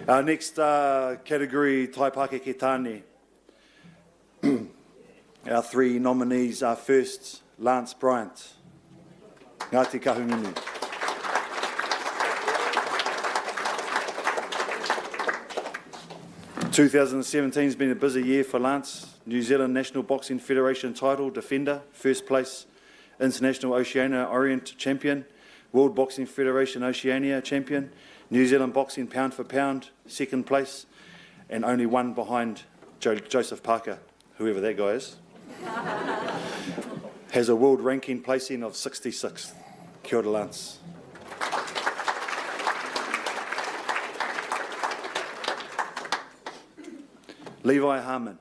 Our next category, Tai Pakeke Tāne. Our three nominees are first, Lance Bryant. Ngāti Kahungunu. Two 2017 has been a busy year for Lance. New Zealand National Boxing Federation title defender, first place International Oceania Orient champion, World Boxing Federation Oceania champion, New Zealand Boxing pound for pound, second place, and only one behind Joseph Parker, whoever that guy is. Has a world ranking placing of 66th. Kia ora, Lance. Levi Harmon.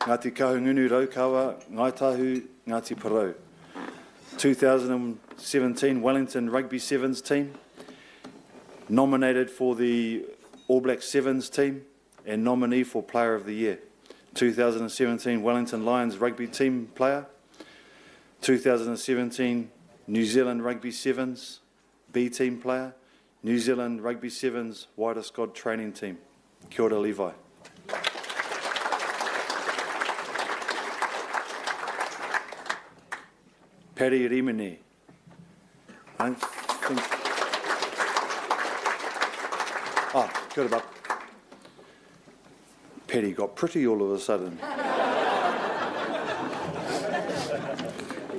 Ngāti Kahungunu Raukawa, Ngaitahu, Ngāti Parau. 2017 Wellington Rugby Sevens team, nominated for the All Black Sevens team and nominee for Player of the Year. 2017 Wellington Lions Rugby team player. 2017 New Zealand Rugby Sevens B team player. New Zealand Rugby Sevens Wider Squad training team. Kia ora, Levi. Paddy Rimene. I don't think... Oh, good about. Paddy got pretty all of a sudden.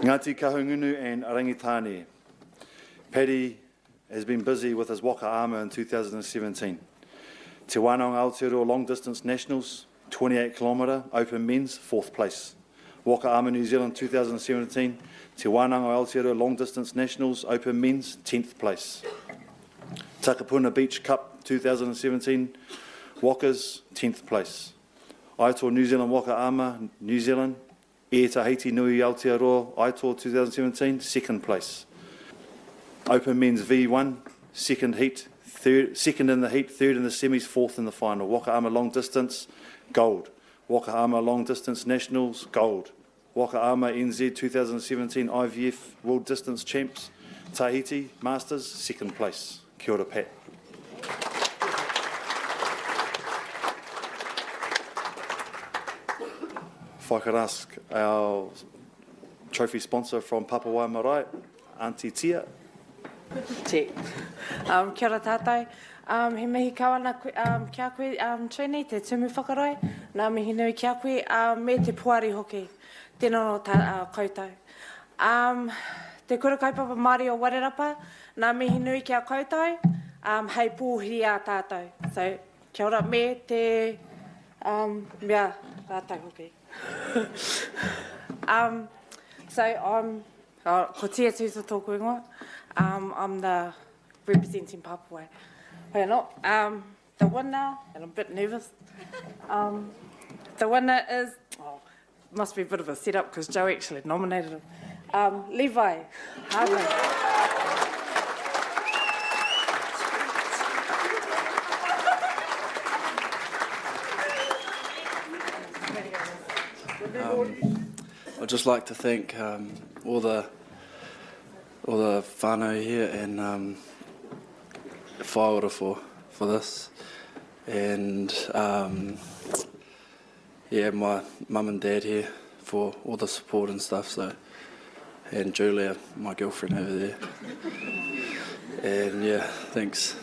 Ngāti Kahungunu and Rangitane. Paddy has been busy with his waka armour in 2017. Te Wānanga Aotearoa Long Distance Nationals, 28 km, Open Men's, 4th place. Waka Armour New Zealand 2017, Te Wānanga Aotearoa Long Distance Nationals, Open Men's, 10th place. Takapuna Beach Cup 2017, Wakas, 10th place. Aotearoa New Zealand Waka Armour, New Zealand, E Tahiti Nui Aotearoa, Aotearoa 2017, 2nd place. Open Men's V1, second in the heat, third in the semis, 4th in the final. Waka Armour Long Distance, gold. Waka Armour Long Distance Nationals, gold. Waka Armour NZ 2017 IVF World Distance Champs, Tahiti Masters, 2nd place. Kia ora, Pat. If I could ask our trophy sponsor from Papua Marae, Auntie Tia. Te. Kia ora tātai. He mihi kawana kia koe trainee, te tumu whakarai. Nā mihi nui kia koe me te puari hoki. Tēnā no koutou. Te kura kaupapa Māori o Wairarapa. Nā mihi nui kia koutou. Hei pūhiri a tātou. So, kia ora me te mea rātou hoki. So, ko tia tūta tōku ingoa. I'm the representing Papua. The winner, and I'm a bit nervous, the winner is, must be a bit of a setup because Joe actually nominated him, Levi Harmon. I'd just like to thank all the whānau here and whāora for this, and yeah, my mum and dad here for all the support and stuff, so, and Julia, my girlfriend over there, and yeah, thanks.